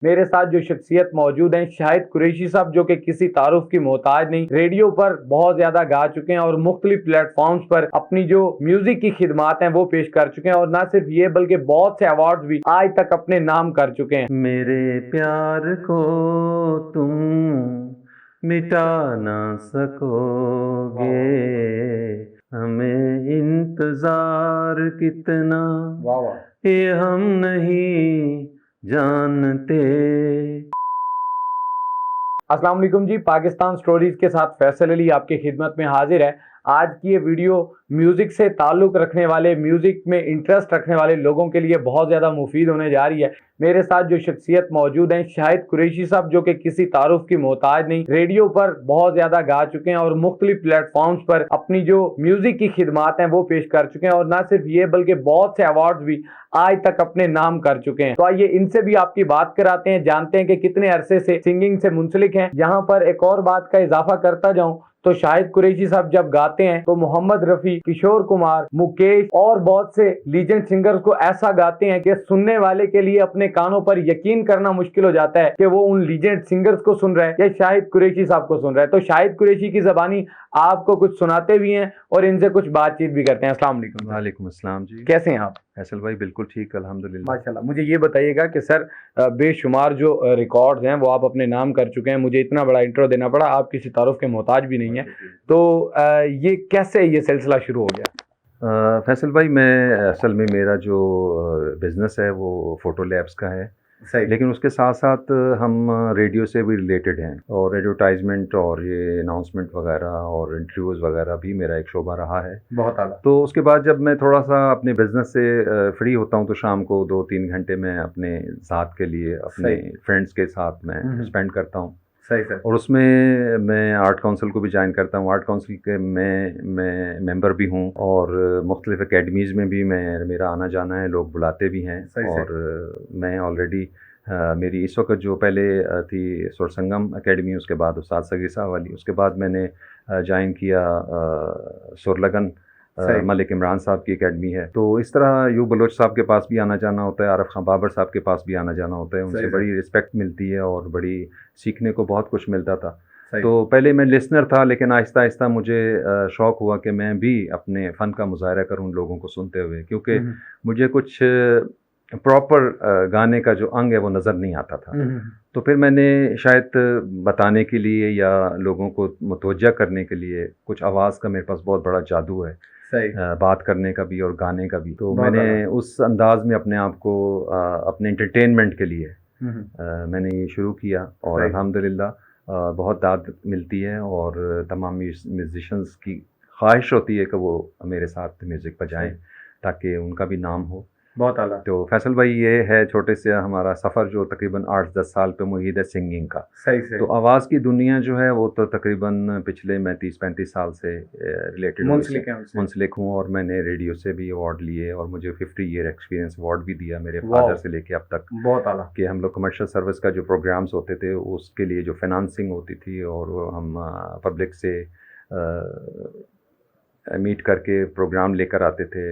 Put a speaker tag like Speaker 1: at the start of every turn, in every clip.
Speaker 1: मेरे साथ जो शख्सियत मौजूद हैं, शाहिद कुरैशी साहब, जो कि किसी तारुफ की मोहताज नहीं, रेडियो पर बहुत ज्यादा गा चुके हैं और मुख्तलिफ प्लेटफॉर्म्स पर अपनी जो म्यूजिक की खिदमात हैं वो पेश कर चुके हैं। और न सिर्फ ये बल्कि बहुत से अवार्ड भी आज तक अपने नाम कर चुके हैं।
Speaker 2: मेरे प्यार को तुम मिटा ना सकोगे, हमें इंतजार कितना
Speaker 1: वाह वाह।
Speaker 2: ये हम नहीं जानते।
Speaker 1: अस्सलाम वालेकुम जी, पाकिस्तान स्टोरीज के साथ फैसल अली आपकी खिदमत में हाजिर है। आज की ये वीडियो म्यूजिक से ताल्लुक रखने वाले, म्यूजिक में इंटरेस्ट रखने वाले लोगों के लिए बहुत ज़्यादा मुफीद होने जा रही है। मेरे साथ जो शख्सियत मौजूद हैं, शाहिद कुरैशी साहब, जो कि किसी तारुफ की मोहताज नहीं, रेडियो पर बहुत ज़्यादा गा चुके हैं और मुख्तलिफ प्लेटफॉर्म्स पर अपनी जो म्यूजिक की खिदमात हैं वो पेश कर चुके हैं। और न सिर्फ ये बल्कि बहुत से अवार्ड भी आज तक अपने नाम कर चुके हैं। तो आइए इनसे भी आपकी बात कराते हैं, जानते हैं कि कितने अरसे से सिंगिंग से मुंसलिक हैं। यहाँ पर एक और बात का इजाफा करता जाऊं तो शाहिद कुरैशी साहब जब गाते हैं तो मोहम्मद रफी, किशोर कुमार, मुकेश और बहुत से लीजेंड सिंगर्स को ऐसा गाते हैं कि सुनने वाले के लिए अपने कानों पर यकीन करना मुश्किल हो जाता है कि वो उन लीजेंड सिंगर्स को सुन रहा है या शाहिद कुरैशी साहब को सुन रहा है। तो शाहिद कुरैशी की जबानी आपको कुछ सुनाते भी हैं और इनसे कुछ बातचीत भी करते हैं। अस्सलाम वालेकुम।
Speaker 2: वालेकुम अस्सलाम जी,
Speaker 1: कैसे हैं आप?
Speaker 2: फैसल भाई बिल्कुल ठीक, अल्हम्दुलिल्लाह।
Speaker 1: माशाल्लाह। मुझे ये बताइएगा कि सर, बेशुमार जो रिकॉर्ड्स हैं वो आप अपने नाम कर चुके हैं, मुझे इतना बड़ा इंट्रो देना पड़ा, आप किसी तारुफ के मोहताज भी नहीं है। तो ये कैसे ये सिलसिला शुरू हो गया?
Speaker 2: फैसल भाई, मैं असल में मेरा जो बिज़नेस है वो फ़ोटो लैब्स का है,
Speaker 1: सही।
Speaker 2: लेकिन उसके साथ साथ हम रेडियो से भी रिलेटेड हैं और एडवर्टाइजमेंट और ये अनाउंसमेंट वगैरह और इंटरव्यूज़ वगैरह भी मेरा एक शोबा रहा है।
Speaker 1: बहुत आला।
Speaker 2: तो उसके बाद जब मैं थोड़ा-सा अपने बिज़नेस से फ्री होता हूँ तो शाम को 2-3 घंटे मैं अपने ज़ात के लिए, अपने
Speaker 1: सही।
Speaker 2: फ्रेंड्स के साथ मैं स्पेंड करता हूँ।
Speaker 1: सही सर।
Speaker 2: और उसमें मैं आर्ट काउंसिल को भी जॉइन करता हूँ। आर्ट काउंसिल के मैं मेंबर भी हूँ और मुख्तलिफ़ अकेडमीज़ में भी मेरा आना जाना है, लोग बुलाते भी हैं।
Speaker 1: सही सही।
Speaker 2: और मैं ऑलरेडी मेरी इस वक्त जो पहले थी सुरसंगम अकेडमी, उसके बाद उस्ताद सगीर साहब वाली, उसके बाद मैंने जॉइन किया सुरलगन,
Speaker 1: सही।
Speaker 2: मलिक इमरान साहब की एकेडमी है। तो इस तरह यूब बलोच साहब के पास भी आना जाना होता है, आरफ खां बाबर साहब के पास भी आना जाना होता है। उनसे
Speaker 1: सही
Speaker 2: बड़ी रिस्पेक्ट मिलती है और बड़ी सीखने को बहुत कुछ मिलता था।
Speaker 1: सही।
Speaker 2: तो पहले मैं लिसनर था, लेकिन आहिस्ता आहिस्ता मुझे शौक़ हुआ कि मैं भी अपने फ़न का मुज़ाहरा करूँ उन लोगों को सुनते हुए, क्योंकि मुझे कुछ प्रॉपर गाने का जो अंग है वो नज़र नहीं आता था। तो फिर मैंने शायद बताने के लिए या लोगों को मुतवज्जा करने के लिए, कुछ आवाज़ का मेरे पास बहुत बड़ा जादू है,
Speaker 1: सही।
Speaker 2: बात करने का भी और गाने का भी। तो
Speaker 1: बहुत
Speaker 2: मैंने
Speaker 1: आला।
Speaker 2: उस अंदाज़ में अपने आप को अपने एंटरटेनमेंट के लिए मैंने ये शुरू किया और
Speaker 1: सही।
Speaker 2: अल्हम्दुलिल्लाह बहुत दाद मिलती है और तमाम म्यूज़िशियंस की ख्वाहिश होती है कि वो मेरे साथ म्यूज़िक बजाएँ ताकि उनका भी नाम हो।
Speaker 1: बहुत आला।
Speaker 2: तो फैसल भाई, ये है छोटे से हमारा सफ़र जो तकरीबन 8-10 साल पे मुहीद है सिंगिंग का।
Speaker 1: सही सही।
Speaker 2: तो आवाज़ की दुनिया जो है वो तो तकरीबन पिछले मैं 30-35 साल से रिलेटेड हूँ,
Speaker 1: मुंसलिक हैं उनसे।
Speaker 2: मुंसलिक हूँ। और मैंने रेडियो से भी अवार्ड लिए और मुझे 50 ईयर एक्सपीरियंस अवार्ड भी दिया मेरे फादर से लेके अब तक।
Speaker 1: बहुत आला।
Speaker 2: कि हम लोग कमर्शियल सर्विस का जो प्रोग्राम्स होते थे उसके लिए जो फाइनेंसिंग होती थी और हम पब्लिक से मीट करके प्रोग्राम लेकर आते थे,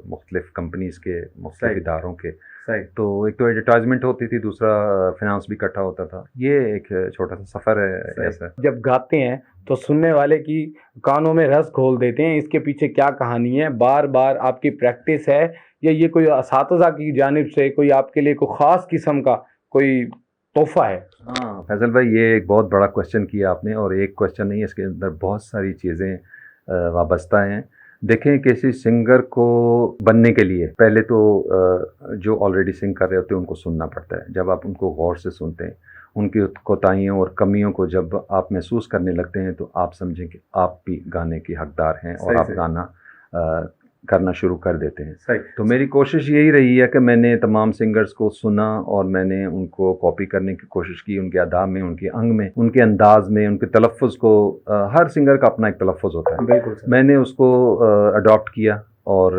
Speaker 2: मुख्तलिफ़ कंपनीज़ के, मुख्तलिफ़ इदारों के।
Speaker 1: सही।
Speaker 2: तो एक तो एडवर्टाइजमेंट होती थी, दूसरा फाइनेंस भी इकट्ठा होता था। ये एक छोटा सा सफ़र है ऐसा।
Speaker 1: जब गाते हैं तो सुनने वाले की कानों में रस घोल देते हैं, इसके पीछे क्या कहानी है? बार बार आपकी प्रैक्टिस है या ये कोई असातिज़ा की जानिब से कोई आपके लिए कोई ख़ास किस्म का कोई तोहफ़ा है?
Speaker 2: हाँ फैसल भाई, ये एक बहुत बड़ा क्वेश्चन किया आपने, और एक क्वेश्चन नहीं, इसके अंदर बहुत सारी चीज़ें वाबस्ता हैं। देखें, किसी सिंगर को बनने के लिए पहले तो जो ऑलरेडी सिंग कर रहे होते हैं उनको सुनना पड़ता है। जब आप उनको गौर से सुनते हैं, उनकी कोताहियों और कमियों को जब आप महसूस करने लगते हैं, तो आप समझें कि आप भी गाने के हकदार हैं और आप गाना करना शुरू कर देते हैं।
Speaker 1: सही।
Speaker 2: तो मेरी कोशिश यही रही है कि मैंने तमाम सिंगर्स को सुना और मैंने उनको कॉपी करने की कोशिश की, उनके अदा में, उनके अंग में, उनके अंदाज़ में, उनके तलफ़्फ़ुज़ को। हर सिंगर का अपना एक तलफ़्फ़ुज़ होता है।
Speaker 1: बिल्कुल सर।
Speaker 2: मैंने उसको अडॉप्ट किया और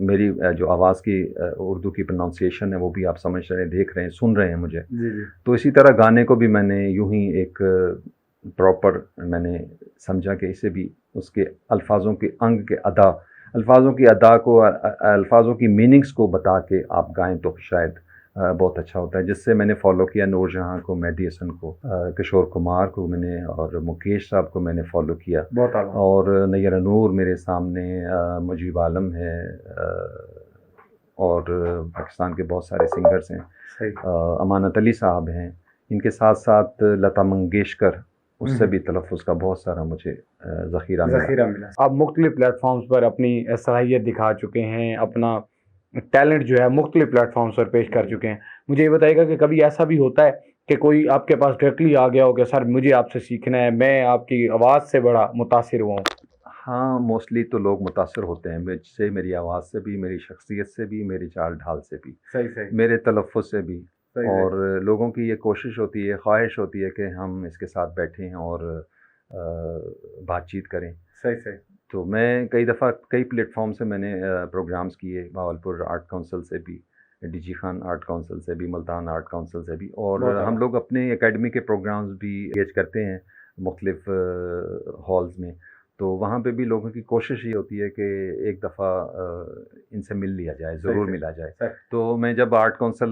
Speaker 2: मेरी जो आवाज़ की उर्दू की प्रोनाउंसिएशन है वो भी आप समझ रहे हैं, देख रहे हैं, सुन रहे हैं मुझे।
Speaker 1: जी जी।
Speaker 2: तो इसी तरह गाने को भी मैंने यूं ही एक प्रॉपर मैंने समझा कि इसे भी उसके अल्फाजों के अंग के अदा, अल्फाजों की अदा को, अल्फाजों की मीनिंग्स को बता के आप गाएं तो शायद बहुत अच्छा होता है, जिससे मैंने फॉलो किया नूरजहां को, मेहदी हसन को, किशोर कुमार को मैंने, और मुकेश साहब को मैंने फॉलो किया।
Speaker 1: बहुत आला।
Speaker 2: और नैयर नूर मेरे सामने, मुजीब आलम है, और पाकिस्तान के बहुत सारे सिंगर्स हैं,
Speaker 1: सही।
Speaker 2: अमानत अली साहब हैं, इनके साथ साथ लता मंगेशकर, उससे भी तलफ़ुज़ का बहुत सारा मुझे ज़ख़ीरा मिला।
Speaker 1: आप मुख्तलिफ प्लेटफॉर्म्स पर अपनी सलाहियत दिखा चुके हैं, अपना टैलेंट जो है मुख्तलिफ प्लेटफॉर्म्स पर पेश कर चुके हैं। मुझे ये बताइएगा कि कभी ऐसा भी होता है कि कोई आपके पास डायरेक्टली आ गया हो कि सर मुझे आपसे सीखना है, मैं आपकी आवाज़ से बड़ा मुतासिर हुआ हूँ?
Speaker 2: हाँ, मोस्टली तो लोग मुतासर होते हैं मुझसे, मेरी आवाज़ से भी, मेरी शख्सियत से भी, मेरी चाल ढाल से भी,
Speaker 1: सही।
Speaker 2: मेरे तलफ़ुज़ से भी।
Speaker 1: सही।
Speaker 2: और लोगों की ये कोशिश होती है, ख्वाहिश होती है कि हम इसके साथ बैठें और बातचीत करें।
Speaker 1: सही।
Speaker 2: तो मैं कई दफ़ा कई प्लेटफॉर्म से मैंने प्रोग्राम्स किए, भावलपुर आर्ट काउंसिल से भी, डीजी खान आर्ट काउंसिल से भी, मुल्तान आर्ट काउंसिल से भी, और
Speaker 1: बहुत
Speaker 2: हम
Speaker 1: आला।
Speaker 2: लोग अपने एकेडमी के प्रोग्राम्स भी एंगेज करते हैं मुख्तलिफ हॉल्स में। तो वहाँ पे भी लोगों की कोशिश ये होती है कि एक दफ़ा इनसे मिल लिया जाए, ज़रूर
Speaker 1: सही।
Speaker 2: मिला जाए।
Speaker 1: सही।
Speaker 2: तो मैं जब आर्ट काउंसिल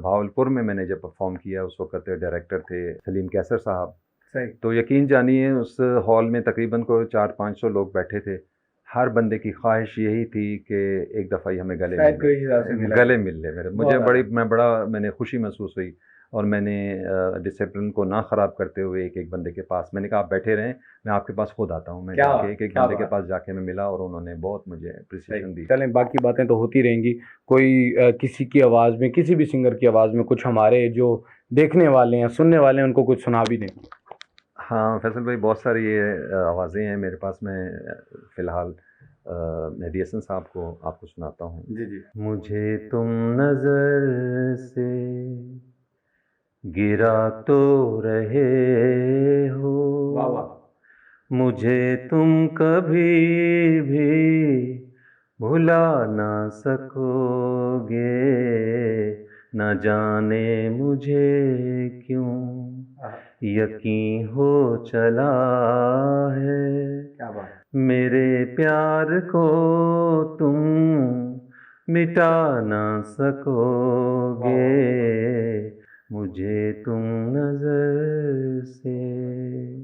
Speaker 2: भावलपुर में मैंने जब परफॉर्म किया, उस वक्त डायरेक्टर थे सलीम कैसर साहब।
Speaker 1: सही।
Speaker 2: तो यकीन जानिए उस हॉल में तकरीबन को 400-500 लोग बैठे थे। हर बंदे की ख्वाहिश यही थी कि एक दफ़ा ही हमें गले
Speaker 1: शायद
Speaker 2: मिल
Speaker 1: कोई हिसाब से
Speaker 2: लें,
Speaker 1: मिला
Speaker 2: गले
Speaker 1: जाए।
Speaker 2: मिल लें मेरे।
Speaker 1: बहुत आला।
Speaker 2: मैंने खुशी महसूस हुई, और मैंने डिसिप्लिन को ना ख़राब करते हुए एक-एक बंदे के पास मैंने कहा आप बैठे रहें, मैं आपके पास खुद आता हूँ। मैं
Speaker 1: क्या
Speaker 2: जाके
Speaker 1: बात,
Speaker 2: एक-एक
Speaker 1: क्या
Speaker 2: बंदे के
Speaker 1: बात।
Speaker 2: पास जाके मैं मिला, और उन्होंने बहुत मुझे
Speaker 1: सही।
Speaker 2: एप्रिसिएशन दी।
Speaker 1: चलें, बाकी बातें तो होती रहेंगी। कोई किसी की आवाज़ में, किसी भी सिंगर की आवाज़ में कुछ हमारे जो देखने वाले हैं, सुनने वाले हैं, उनको कुछ सुना भी दें।
Speaker 2: हाँ, फैसल भाई, बहुत सारी ये आवाज़ें हैं मेरे पास। मैं फ़िलहाल मेहदी हसन साहब को आपको सुनाता हूँ।
Speaker 1: जी।
Speaker 2: मुझे तुम नज़र से गिरा तो रहे हो,
Speaker 1: वाह वाह।
Speaker 2: मुझे तुम कभी भी भुला ना सकोगे, न जाने मुझे क्यों यकीन हो चला है,
Speaker 1: क्या बात।
Speaker 2: मेरे प्यार को तुम मिटा ना सकोगे, मुझे तुम नज़र से।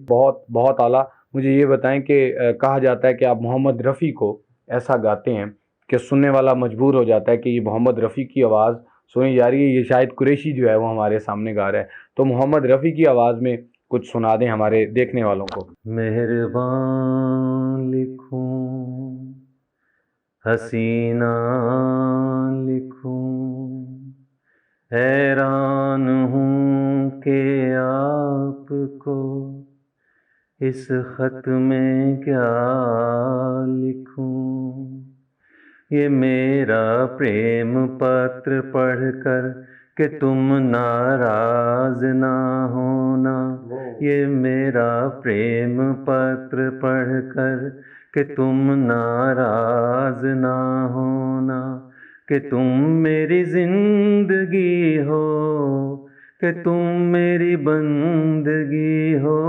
Speaker 1: बहुत बहुत आला। मुझे ये बताएं कि कहा जाता है कि आप मोहम्मद रफ़ी को ऐसा गाते हैं कि सुनने वाला मजबूर हो जाता है कि ये मोहम्मद रफ़ी की आवाज़ सुनी जा रही है, ये शायद कुरैशी जो है वो हमारे सामने गा रहा है। तो मोहम्मद रफ़ी की आवाज़ में कुछ सुना दें हमारे देखने वालों को।
Speaker 2: मेहरबान लिखूं, हसीना लिखूं, हैरान हूँ कि आपको इस खत में क्या लिखूं, ये मेरा प्रेम पत्र पढ़कर कि तुम नाराज ना होना, ये मेरा प्रेम पत्र पढ़कर कि तुम नाराज ना होना, कि तुम मेरी जिंदगी हो, कि तुम मेरी बंदगी हो,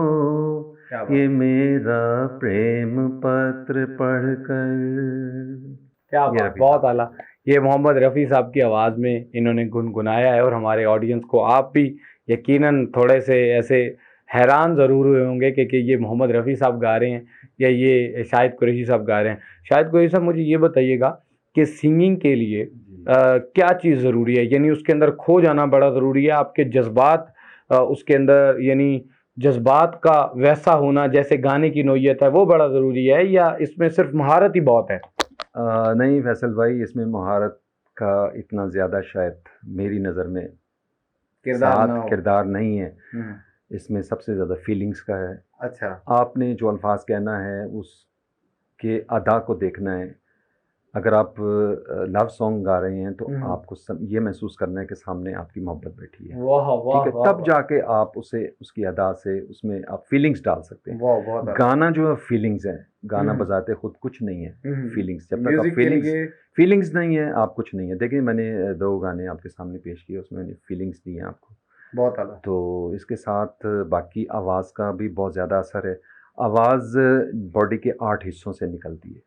Speaker 2: ये मेरा प्रेम पत्र पढ़कर।
Speaker 1: क्या
Speaker 2: ये
Speaker 1: बात,
Speaker 2: रफ़ी
Speaker 1: बहुत
Speaker 2: साहब।
Speaker 1: आला। ये मोहम्मद रफ़ी साहब की आवाज़ में इन्होंने गुनगुनाया है, और हमारे ऑडियंस को आप भी यकीनन थोड़े से ऐसे हैरान ज़रूर हुए होंगे कि ये मोहम्मद रफ़ी साहब गा रहे हैं या ये शाहिद कुरैशी साहब गा रहे हैं। शाहिद कुरैशी साहब, मुझे ये बताइएगा कि सिंगिंग के लिए क्या चीज़ ज़रूरी है? यानी उसके अंदर खो जाना बड़ा ज़रूरी है, आपके जज़्बात उसके अंदर, यानी जज़्बात का वैसा होना जैसे गाने की नोयत है वो बड़ा ज़रूरी है, या इसमें सिर्फ़ महारत ही बहुत है?
Speaker 2: नहीं फैसल भाई, इसमें महारत का इतना ज़्यादा शायद मेरी नज़र में
Speaker 1: किरदार ना
Speaker 2: साथ
Speaker 1: हो।
Speaker 2: किरदार नहीं है।
Speaker 1: हम्म।
Speaker 2: इसमें सबसे ज़्यादा फीलिंग्स का है।
Speaker 1: अच्छा।
Speaker 2: आपने जो अल्फाज कहना है उसके अदा को देखना है। अगर आप लव सॉन्ग गा रहे हैं तो आपको ये महसूस करना है कि सामने आपकी मोहब्बत बैठी है,
Speaker 1: वाह
Speaker 2: ठीक
Speaker 1: वाह
Speaker 2: है?
Speaker 1: वाह
Speaker 2: तब जाके आप उसे उसकी अदा से उसमें आप फीलिंग्स डाल सकते हैं।
Speaker 1: वाह, बहुत आला।
Speaker 2: गाना जो है फीलिंग्स है, गाना
Speaker 1: हम्म।
Speaker 2: बजाते खुद कुछ नहीं है। फीलिंग्स, जब तक आप
Speaker 1: म्यूजिक के लिए
Speaker 2: फीलिंग्स नहीं है, आप कुछ नहीं है। देखिए, मैंने 2 गाने आपके सामने पेश किए, उसमें मैंने फीलिंग्स दी हैं आपको।
Speaker 1: बहुत आला।
Speaker 2: तो इसके साथ बाकी आवाज़ का भी बहुत ज़्यादा असर है। आवाज़ बॉडी के 8 हिस्सों से निकलती है,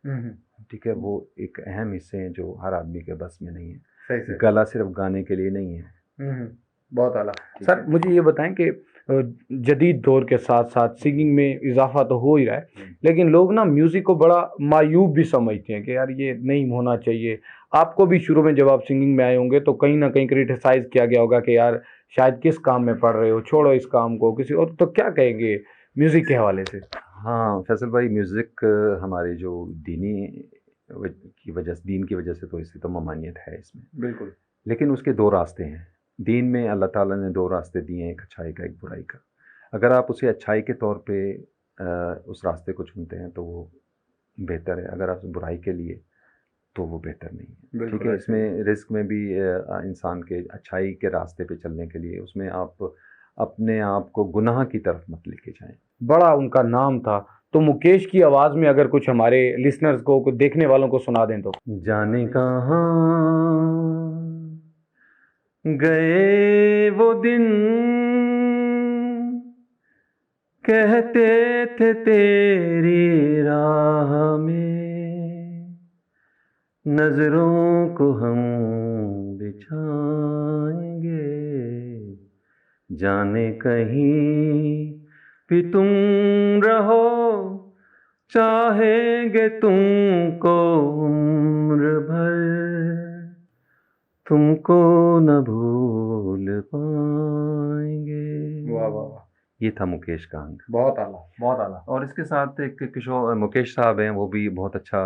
Speaker 2: ठीक है? वो एक अहम हिस्से हैं जो हर आदमी के बस में नहीं है।
Speaker 1: सही।
Speaker 2: गला सिर्फ़ गाने के लिए नहीं है,
Speaker 1: बहुत आला। सर मुझे ये बताएं कि जदीद दौर के साथ साथ सिंगिंग में इजाफा तो हो ही रहा है, लेकिन लोग ना म्यूज़िक को बड़ा मायूब भी समझते हैं कि यार ये नहीं होना चाहिए। आपको भी शुरू में जब आप सिंगिंग में आए होंगे तो कहीं ना कहीं क्रिटिसाइज किया गया होगा कि यार शायद किस काम में पढ़ रहे हो, छोड़ो इस काम को किसी और। तो क्या कहेंगे म्यूज़िक के हवाले से?
Speaker 2: हाँ फैसल भाई, म्यूज़िक हमारे जो दीन की वजह से तो इसकी तो ममानियत है इसमें,
Speaker 1: बिल्कुल।
Speaker 2: लेकिन उसके दो रास्ते हैं। दीन में अल्लाह ताला ने दो रास्ते दिए हैं, एक अच्छाई का एक बुराई का। अगर आप उसे अच्छाई के तौर पे उस रास्ते को चुनते हैं तो वो बेहतर है, अगर आप बुराई के लिए तो वो बेहतर नहीं है। ठीक है, इसमें रिस्क में भी इंसान के अच्छाई के रास्ते पे चलने के लिए उसमें आप अपने आप को गुनाह की तरफ मत लेके जाएं।
Speaker 1: बड़ा उनका नाम था, तो मुकेश की आवाज़ में अगर कुछ हमारे लिसनर्स को, कुछ देखने वालों को सुना दें तो।
Speaker 2: जाने कहाँ गए वो दिन, कहते थे तेरी राह में नजरों को हम बिछाएंगे, जाने कहीं भी तुम रहो, चाहेंगे तुमको उम्र भर, तुमको न भूल पाएंगे।
Speaker 1: वाह वाह वाह,
Speaker 2: ये था मुकेश का अंग।
Speaker 1: बहुत आला, बहुत आला।
Speaker 2: और इसके साथ एक किशोर मुकेश साहब हैं, वो भी बहुत अच्छा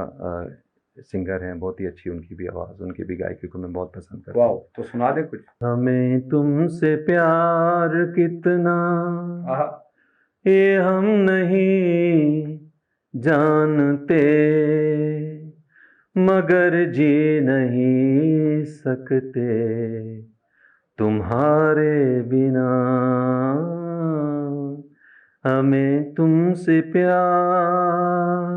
Speaker 2: सिंगर हैं, बहुत ही अच्छी उनकी भी आवाज़, उनकी भी गायकी को मैं बहुत पसंद करता हूँ।
Speaker 1: वाह, तो सुना दे कुछ।
Speaker 2: हमें तुमसे प्यार कितना
Speaker 1: आहा,
Speaker 2: ये हम नहीं जानते, मगर जी नहीं सकते तुम्हारे बिना, हमें तुमसे प्यार,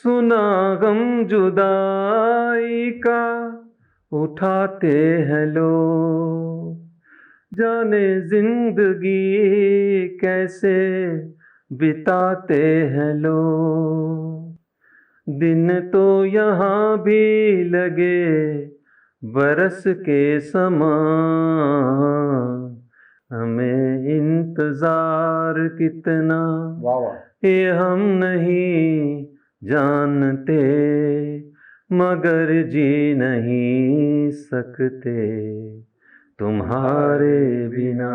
Speaker 2: सुना गम जुदाई का उठाते हैं लोग, जाने जिंदगी कैसे बिताते हैं लोग, दिन तो यहाँ भी लगे बरस के समान, हमें इंतजार कितना
Speaker 1: वाह वाह,
Speaker 2: ये हम नहीं जानते, मगर जी नहीं सकते तुम्हारे बिना।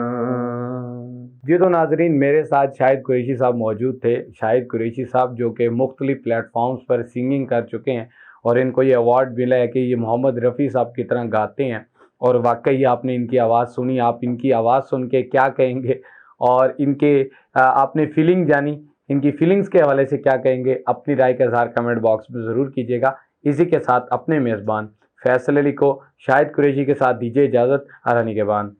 Speaker 1: जी तो नाजरीन, मेरे साथ शाहिद कुरैशी साहब मौजूद थे। शाहिद कुरैशी साहब जो कि मुख्तलिफ प्लेटफॉर्म्स पर सिंगिंग कर चुके हैं और इनको ये अवार्ड मिला है कि ये मोहम्मद रफ़ी साहब की तरह गाते हैं। और वाकई आपने इनकी आवाज़ सुनी, आप इनकी आवाज़ सुन के क्या कहेंगे और इनके आपने फीलिंग जानी, इनकी फीलिंग्स के हवाले से क्या कहेंगे, अपनी राय का इज़हार कमेंट बॉक्स में ज़रूर कीजिएगा। इसी के साथ अपने मेज़बान फैसल अली को शाहिद कुरैशी के साथ दीजिए इजाज़त। आरानी के बाद।